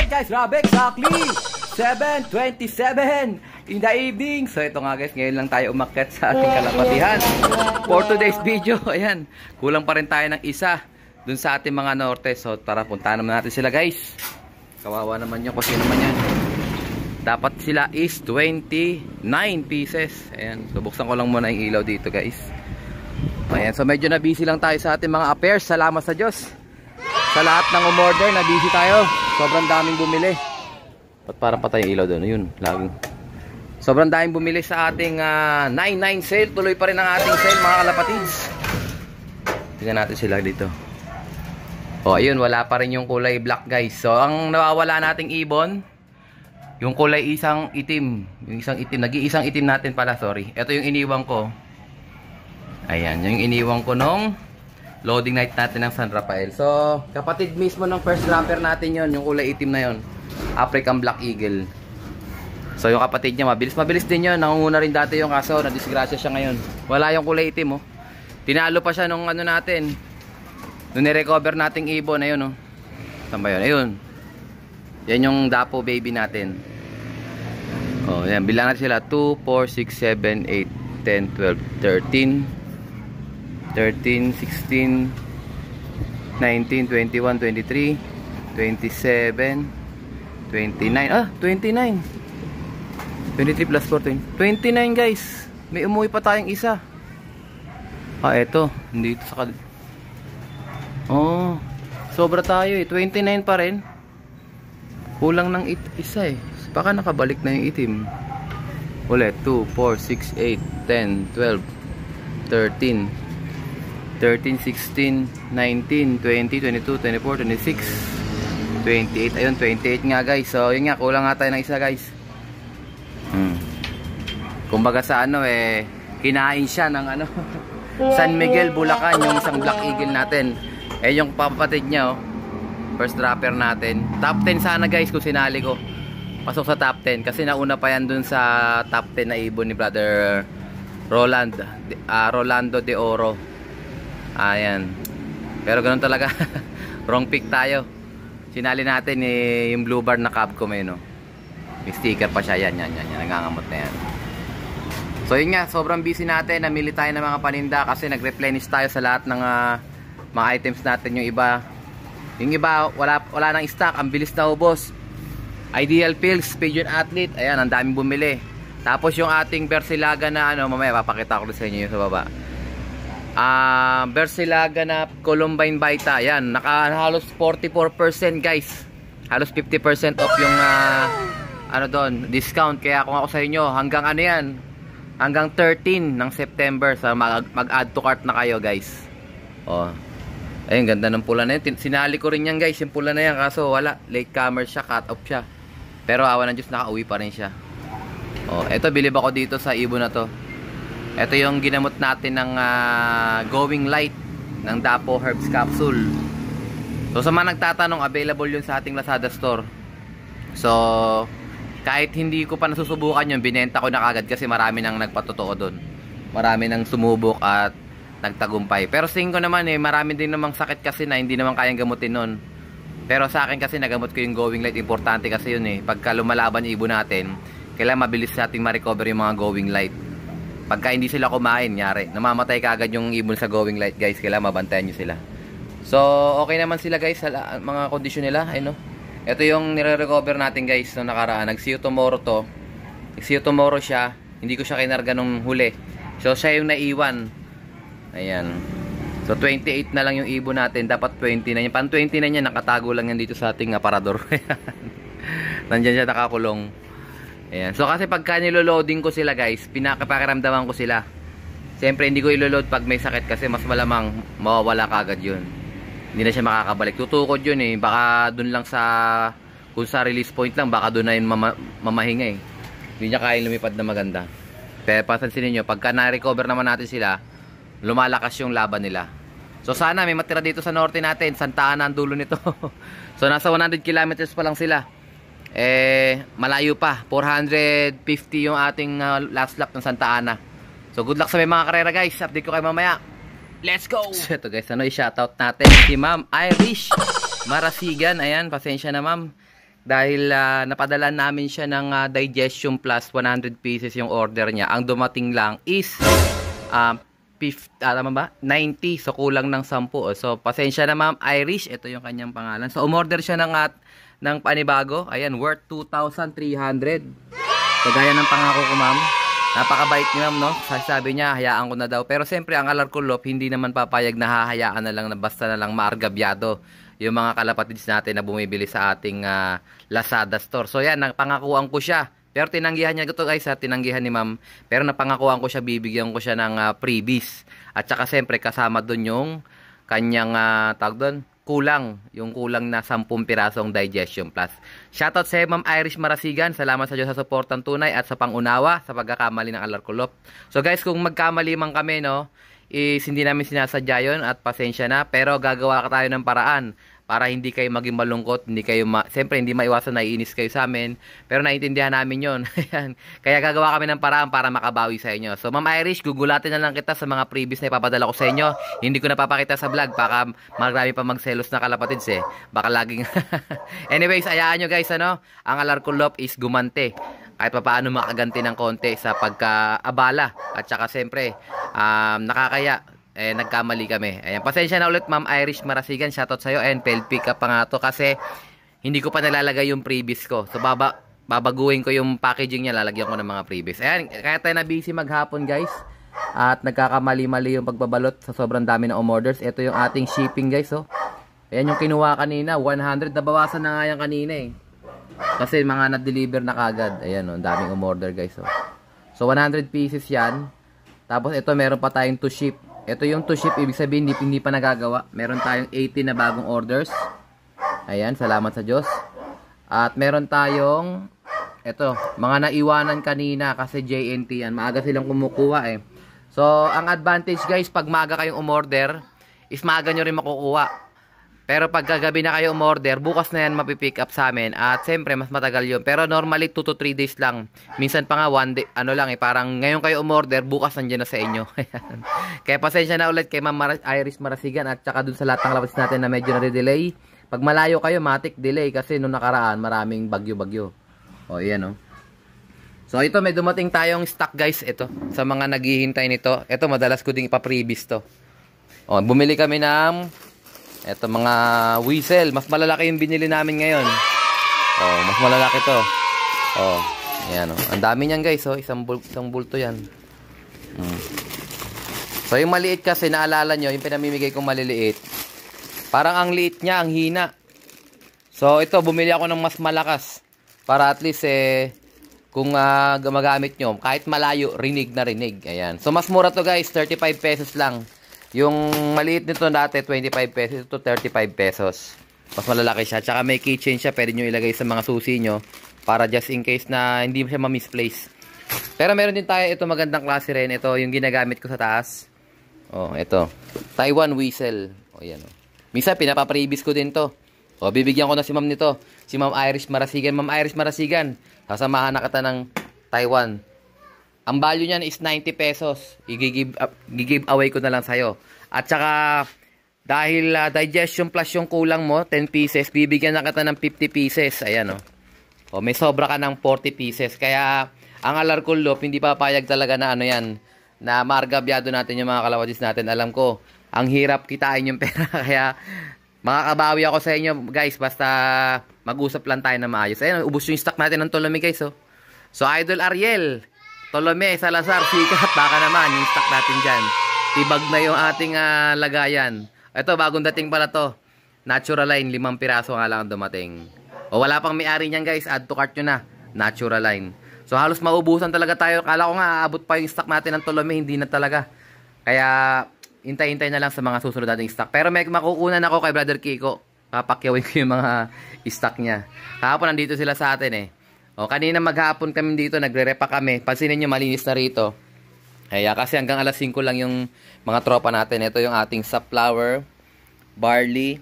Alright guys, grabe, exactly 7:27 in the evening. So ito nga guys, ngayon lang tayo umakyat sa ating kalapatihan for today's video. Ayan, kulang pa rin tayo ng isa dun sa ating mga norte. So tara, puntahan naman natin sila guys. Kawawa naman yun, kasi naman yan. Dapat sila is 29 pieces. Ayan, so buksan ko lang muna yung ilaw dito guys. Ayan, so medyo na busy lang tayo sa ating mga affairs. Salamat sa Diyos. Sa lahat ng umorder, na busy tayo. Sobrang daming bumili. Ba't parang patay yung ilaw doon? Ayun, laging. Sobrang daming bumili sa ating 9/9 sale. Tuloy pa rin ang ating sale mga kalapatids. Tingnan natin sila dito. O ayun, wala pa rin yung kulay black guys. So ang nawawala nating ibon, yung kulay isang itim. Yung isang itim, nag-iisang itim natin pala, sorry. Ito yung iniwan ko. Ayan, yung iniwan ko nung loading night natin ng San Rafael. So kapatid mismo ng first dropper natin yon, yung kulay itim na yon, African Black Eagle. So yung kapatid niya, mabilis din yun. Nangunguna rin dati yung, kaso nadisgrasya siya ngayon. Wala yung kulay itim oh. Tinalo pa siya nung ano natin, nung nirecover nating ibon. Ayun oh. Saan ba yun? Ayun. Yan yung Dapo baby natin. Oh, yan. Bilang natin sila. 2, 4, 6, 7, 8, 10, 12, 13, 16, 19, 21, 23, 27, 29. Ah, 29. 23 plus 14. 29 guys. May umuwi pa tayong isa. Ah, eto. Dito sa oh, sobra tayo eh. 29 pa rin. Kulang ng isa eh. Baka nakabalik na yung itim. Ulit. 2, 4, 6, 8, 10, 12, 13, 13, 16, 19, 20, 22, 24, 26, 28. Ayun, 28 nga guys. So yun nga, kulang nga tayo ng isa guys. Kumbaga sa ano eh, kinain siya ng ano San Miguel, Bulacan, yung isang Black Eagle natin. Eh yung papatid niya oh, first dropper natin. Top 10 sana guys kung sinali ko. Pasok sa top 10 kasi nauna pa yan dun sa top 10 na ibon ni brother Rolando de Oro. Ayan. Pero ganun talaga. Wrong pick tayo. Sinali natin eh, yung blue bar na Cabcom eh no. May sticker pa siya. Yan. Nangangamot na yan. So yun nga, sobrang busy natin. Namili tayo ng mga paninda kasi nag-replenish tayo sa lahat ng mga items natin. Yung iba wala nang stock. Ang bilis na ubos. Ideal Pills, Pigeon Athlete. Ayan, ang daming bumili. Tapos yung ating Bersilaga na ano, mamaya papakita ko sa inyo yung sa baba. Bersilaga na Columbine Vita. Ayan, halos 44% guys. Halos 50% off yung ano doon, discount. Kaya kung ako sa inyo, hanggang ano yan, hanggang 13 ng September sa mag-add to cart na kayo guys. Oh. Ayun, ganda ng pula na yun. Sinali ko rin yan guys, yung pula na yan. Kaso wala, late comer siya, cut off siya. Pero awa ng Diyos, nakauwi pa rin siya. Oh, eto, bilib ako dito sa ibon na to. Ito yung ginamot natin ng Going Light ng Dapo Herbs Capsule. So sa mga nagtatanong, available yun sa ating Lazada store. So kahit hindi ko pa nasusubukan yun, binenta ko na kagad kasi marami nang nagpatotoo doon. Marami nang sumubok at nagtagumpay. Pero sa ko naman eh, marami din namang sakit kasi na hindi naman kayang gamutin nun. Pero sa akin kasi nagamot ko yung Going Light. Importante kasi yun eh. Pagka lumalaban yung ibon natin, kailangan mabilis nating ma-recover yung mga Going Light. Pagka hindi sila kumain, nyari, namamatay kagad yung ibon sa Going Light guys. Kailangan mabantayan nyo sila. So okay naman sila guys sa mga kondisyon nila. Ay no. Ito yung nire-recover natin guys nung nakaraan. Nag-see you tomorrow to. Nag-see you tomorrow siya. Hindi ko siya kinarga nung huli. So siya yung naiwan. Ayan. So 28 na lang yung ibon natin. Dapat 20 na yan. Pan 20 na yan. Nakatago lang yan dito sa ating aparador. Nandyan siya nakakulong. Ayan. So kasi pagka niloloading ko sila guys, pinakapakiramdaman ko sila. Siyempre hindi ko iloload pag may sakit kasi mas malamang mawawala kagad yun. Hindi na siya makakabalik. Tutukod yun eh. Baka dun lang sa, kung sa release point lang, baka dun na yun mamahinga eh. Hindi niya kaya lumipad na maganda. Pero pasansinin nyo, pagka na-recover naman natin sila, lumalakas yung laban nila. So sana may matira dito sa norte natin. Santa Ana ang dulo nito. So nasa 100 kilometers pa lang sila. Eh, malayo pa. 450 yung ating last lap ng Santa Ana. So good luck sa may mga karera guys. Update ko kayo mamaya. Let's go! So ito guys, ano i-shoutout natin si Ma'am Irish Marasigan. Ayan, pasensya na ma'am. dahil napadala namin siya ng Digestion Plus 100 pieces yung order niya. Ang dumating lang is 90, so kulang ng 10. So pasensya na Ma'am Irish, ito yung kanyang pangalan. So umorder siya ng panibago, ayan, worth 2,300. So gaya ng pangako ko Ma'am, napakabait ni Ma'am, no? Sabi niya hayaan ko na daw, pero siyempre ang Alarcolop hindi naman papayag na hahayaan na lang na basta na lang maargabyado yung mga kalapatids natin na bumibili sa ating Lazada store. So yan, napangakuan ko siya. Pero tinanggihan niya ito guys, tinanggihan ni Ma'am. Pero napangakuan ko siya, bibigyan ko siya ng freebies. At saka siyempre kasama doon yung kanyang tawag doon, yung kulang na 10 pirasong Digestion Plus. Shoutout sa Ma'am Irish Marasigan. Salamat sa Diyos sa suportang tunay at sa pangunawa sa pagkakamali ng Alarcolop. So guys, kung magkamali man kami, no, is hindi namin sinasadya yun at pasensya na, pero gagawa tayo ng paraan para hindi kayo maging malungkot, siyempre hindi maiwasan na iinis kayo sa amin, pero naiintindihan namin yun. Kaya gagawa kami ng paraan para makabawi sa inyo. So Ma'am Irish, gugulatin na lang kita sa mga previous na ipapadala ko sa inyo. Hindi ko napapakita sa vlog, baka marami pa magselos na kalapatids baka laging anyways, ayaan nyo guys, ang Alarcolop is gumante kahit pa paano makaganti ng konti sa pagkaabala. At saka siyempre, nakakaya, nagkamali kami. Ayan, pasensya na ulit Ma'am Irish Marasigan, shoutout sa'yo, and failed pick up pa nga to kasi hindi ko pa nalalagay yung previous ko. So babaguhin ko yung packaging niya, lalagyan ko ng mga previous. Ayan, kaya tayo na busy maghapon guys. At nagkakamali-mali yung pagbabalot sa sobrang dami ng orders. Ito yung ating shipping guys, oh. Ayan yung kinuha kanina, 100, nabawasan na nga yan kanina kasi mga na-deliver na kagad. Ayan, oh, daming umorder guys, oh. So 100 pieces yan. Tapos ito meron pa tayong to ship. Ito yung to ship, ibig sabihin hindi pa nagagawa. Meron tayong 80 na bagong orders. Ayan, salamat sa Diyos. At meron tayong ito, mga naiwanan kanina kasi JNT yan. Maaga silang kumukuha So, ang advantage guys, pag maaga kayong umorder, is maaga nyo rin makukuha. Pero pag kagabi na kayo umorder, bukas na yan mapipick up sa amin. At siyempre, mas matagal yun. Pero normally, 2 to 3 days lang. Minsan pa nga, 1 day, parang ngayon kayo umorder, bukas nandiyan na sa inyo. Kaya pasensya na ulit kay Ma'am Irish Marasigan at saka dun sa lahat ng labas natin na medyo na-delay. Pag malayo kayo, matik delay kasi nung nakaraan, maraming bagyo-bagyo. O, yan o. So, ito, may dumating tayong stock guys. Ito, sa mga naghihintay nito. Ito, madalas ko ding ipa-previous to. O, bumili kami ng ito mga whistle, mas malalaki yung binili namin ngayon. Oh, mas malalaki to. Oh, ayan oh. Ang dami niyan guys, oh, isang bulto 'yan. So yung maliit kasi naalala nyo, yung pinamimigay kong maliliit. Parang ang liit niya, ang hina. So ito bumili ako ng mas malakas para at least kung gumagamit nyo, kahit malayo, rinig na rinig. Ayan. So mas mura to guys, 35 pesos lang. Yung maliit nito dati 25 pesos, ito 35 pesos. Mas malalaki siya. Tsaka may keychain siya, pwede nyo ilagay sa mga susi nyo para just in case na hindi siya ma-misplace. Pero meron din tayo ito magandang klase rin. Ito yung ginagamit ko sa taas. Oh, ito. Taiwan whistle. Oh, yan oh. Misa pinapa-previous ko din to. Oh, bibigyan ko na si Ma'am nito. Si Ma'am Irish Marasigan. Ma'am Irish Marasigan, sasamahan na kita ng Taiwan. Ang value niyan is 90 pesos. I-give away ko na lang sa'yo. At saka, dahil Digestion Plus yung kulang mo, 10 pieces, bibigyan na kita ng 50 pieces. Ayan, oh. O, may sobra ka ng 40 pieces. Kaya, ang Alarcolop, hindi papayag talaga na na maargabyado natin yung mga kalawatis natin. Alam ko, ang hirap kitain yung pera. Kaya, makakabawi ako sa inyo, guys. Basta, mag-usap lang tayo na maayos. Ayan, ubos yung stock natin ng Tolome, guys, oh. So, Idol Ariel, Tolome, Salazar, Sikat, baka naman yung stock natin dyan. Tibag na yung ating lagayan. Ito, bagong dating pala to. Natural Line, 5 piraso nga lang dumating. O wala pang may-ari niyan guys, add to cart nyo na. Natural Line. So halos maubusan talaga tayo. Kala ko nga, aabot pa yung stock natin ng Tolome, hindi na talaga. Kaya, hintay-hintay na lang sa mga susunod nating stock. Pero may makukunan ako kay Brother Kiko. Papakyawin ko yung mga stock niya. Kahapon nandito sila sa atin O, kanina maghapon kami dito, nagre-repa kami. Pansinin nyo, malinis na rito. Kaya kasi hanggang alas 5 lang yung mga tropa natin. Ito yung ating safflower, barley,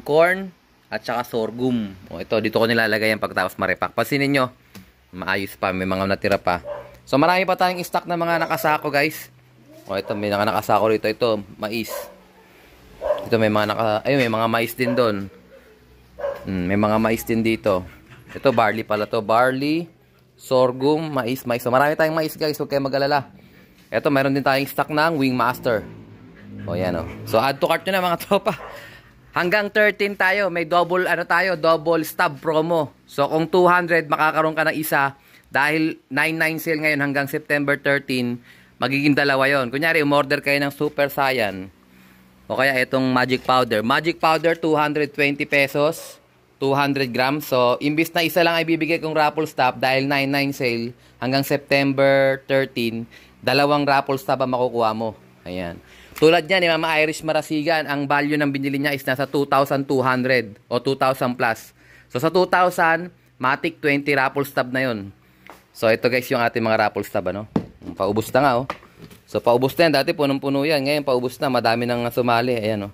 corn, at saka sorghum. O, ito, dito ko nilalagay yan pagtapos ma-repack. Pansinin nyo, maayos pa, may mga natira pa. So, marami pa tayong stock na mga nakasako, guys. O, ito, may nakasako rito. Ito, mais. Ito, may mga mais din doon. May mga mais din dito. Ito, barley pala to. Barley, sorghum, mais. So, marami tayong mais guys. Huwag kayo mag-alala. Ito, meron din tayong stock ng Wingmaster. O, yan o. So, add to cart nyo na mga tropa. Hanggang 13 tayo. May double, double stub promo. So, kung 200, makakaroon ka ng isa. Dahil 99 sale ngayon hanggang September 13, magiging dalawa yon. Kunyari, umorder kayo ng Super Saiyan. O kaya itong Magic Powder. Magic Powder, 220 pesos. 200 grams. So, imbis na isa lang ay bibigay kong raffle stop dahil 99 sale hanggang September 13, dalawang raffle stop ang makukuha mo. Ayan. Tulad niya ni Mama Irish Marasigan, ang value ng binili niya is nasa 2,200 o 2,000 plus. So, sa 2,000, matik 20 raffle stop na yon. So, ito guys yung ating mga raffle stop, ano? Paubos na nga, oh. So, paubos na yan. Dati punong-puno yan. Ngayon, paubos na. Madami nang sumali. Ayan, oh.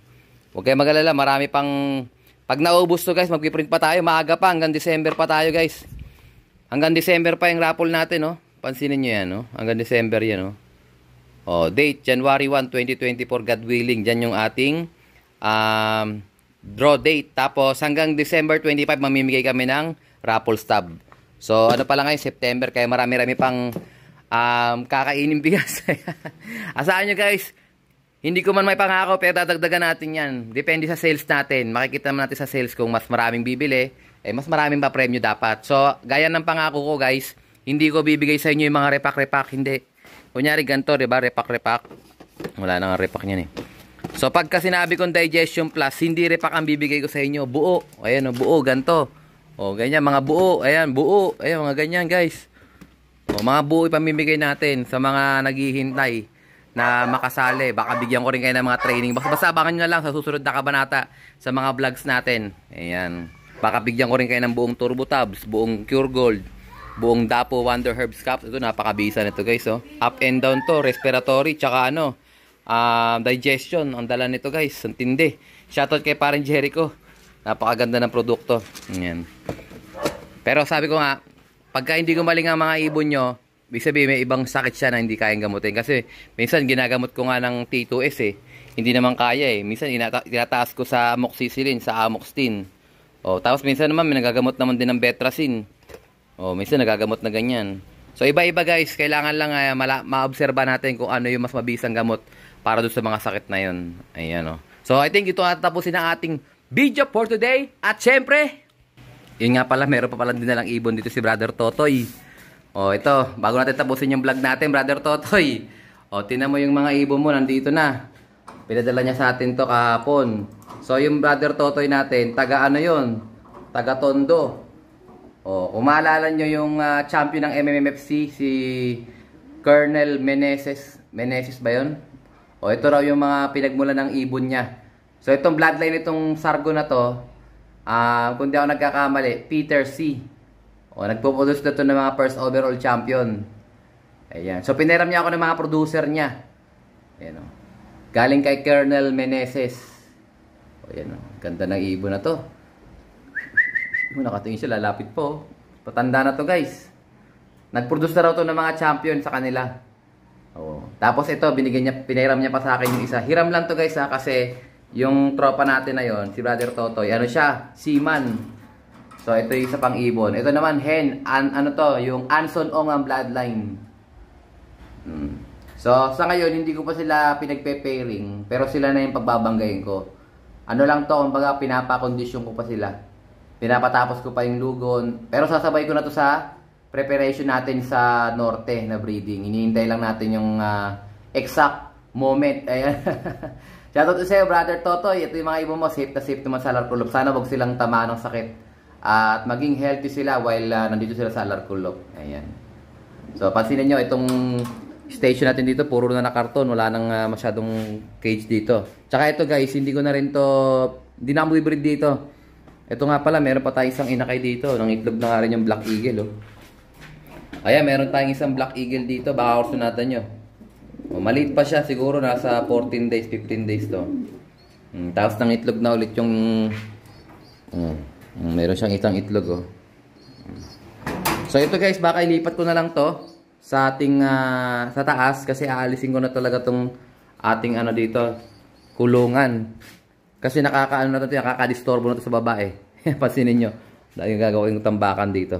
Huwag kayo mag-alala. Marami pang... Pag naubos to guys, magpiprint pa tayo. Maaga pa. Hanggang December pa tayo guys. Hanggang December pa yung raffle natin, oh. Pansinin nyo yan, oh. Hanggang December yan, oh. Oh, date, January 1, 2024, God willing. Diyan yung ating draw date. Tapos, hanggang December 25, mamimigay kami ng raffle stub. So, ano pa lang ngayon, September. Kaya marami-rami pang kakainin bigas. Asahan nyo guys, hindi ko man may pangako pero dadagdagan natin yan. Depende sa sales natin. Makikita naman natin sa sales kung mas maraming bibili, mas maraming pa premyo dapat. So, gaya ng pangako ko guys, hindi ko bibigay sa inyo yung mga repak-repak. Hindi. Kunyari ganito, diba? Repak-repak. Wala na nga repak niyan eh. So, pagka sinabi kong Digestion Plus, hindi repak ang bibigay ko sa inyo. Buo. Ayan o, buo. Ganito. O, ganyan. Mga buo. Ayan, buo. Ayan, mga ganyan guys. O, mga buo ipamimigay natin sa mga naghihintay na makasali. Baka bigyan ko rin kayo ng mga training. Basta abangan nyo na lang sa susunod na kabanata sa mga vlogs natin. Ayan. Baka bigyan ko rin kayo ng buong Turbo Tabs, buong Cure Gold, buong Dapo Wonder Herbs Caps. Ito, napakabisa nito guys. Oh. Up and down to, respiratory, tsaka digestion. Ang dala nito guys. Ang tindi. Shoutout kay parang Jericho. Napakaganda ng produkto. Ayan. Pero sabi ko nga, pagka hindi gumaling ang mga ibon nyo, ibig sabihin may ibang sakit siya na hindi kayang gamutin. Kasi minsan ginagamot ko nga ng T2S eh. Hindi naman kaya eh. Minsan tinataas ko sa amoxicillin, sa amoxtin. O, tapos minsan naman may nagagamot naman din ng Betracin. O, minsan nagagamot na ganyan. So iba-iba guys. Kailangan lang maobserba natin kung ano yung mas mabisang gamot para doon sa mga sakit na yun. Ayan o. So I think ito natatapusin ang ating video for today. At syempre, yun nga pala, meron pa pala din nalang ibon dito si Brother Totoy. O, ito, bago natin tapusin yung vlog natin, Brother Totoy. O, tinan mo yung mga ibon mo, nandito na. Pinadala niya sa atin to kahapon. So, yung Brother Totoy natin, taga ano yun? Taga Tondo. O, kung maalala nyo yung champion ng MMFC, si Colonel Meneses. Meneses ba yun? O, ito raw yung mga pinagmula ng ibon niya. So, itong bloodline itong Sargo na to, kung di ako nagkakamali, Peter C. O, nagpo-produce na ito ng mga first overall champion. Ayan. So, piniram niya ako ng mga producer niya. Ayan o. Galing kay Colonel Meneses. O, ayan o. Ganda ng ibon na to. Nakatingin siya, lalapit po. Patanda na to guys. Nag-produce na raw to ng mga champion sa kanila. O. Tapos ito, piniram niya pa sa akin yung isa. Hiram lang to guys ha, kasi yung tropa natin na yon, si Brother Totoy, ano siya? Seaman. So, ito yung isa pang ibon. Ito naman, hen. Ano to? Yung Anson Ong ang bloodline. So, sa ngayon, hindi ko pa sila pinagpe-pairing. Pero sila na yung pagbabanggayin ko. Ano lang to, kumbaga, pinapakondisyon ko pa sila. Pinapatapos ko pa yung lugon. Pero sasabay ko na to sa preparation natin sa norte na breeding. Hinihintay lang natin yung exact moment. Ayan. Shoutout to sa'yo, Brother Totoy. Ito yung mga ibon mo. Safe na safe naman sa Alarcolop. Sana wag silang tamaan ng sakit. At maging healthy sila while nandito sila sa Alarcolop. Ayan. So, pansinin nyo, itong station natin dito, puro na karton. Wala nang masyadong cage dito. Tsaka ito guys, hindi ko na rin to, hindi na breed dito. Ito nga pala, meron pa tayong isang inakay dito. Nang itlog na nga rin yung Black Eagle. Oh. Ayan, meron tayong isang Black Eagle dito. Baka kursunatan nyo. O, maliit pa siya. Siguro nasa 14 days, 15 days to. Tapos nang itlog na ulit yung... meron siyang itang itlog oh. So ito guys, baka ilipat ko na lang to sa ating sa taas kasi aalisin ko na talaga tong ating ano dito, kulungan. Kasi nakakaano na to, nakakadisturbo na to sa babae. Pansinin nyo. Dahil gagawin yung tambakan dito.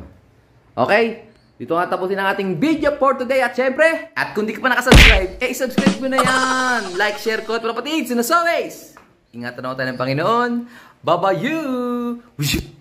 Okay? Dito nga tapusin ang ating video for today. At syempre, at kung di ka pa nakasubscribe, subscribe mo na yan. Like, share, comment, mga kapatid. And as always, ingatan ako tayo ng Panginoon. Bye-bye you!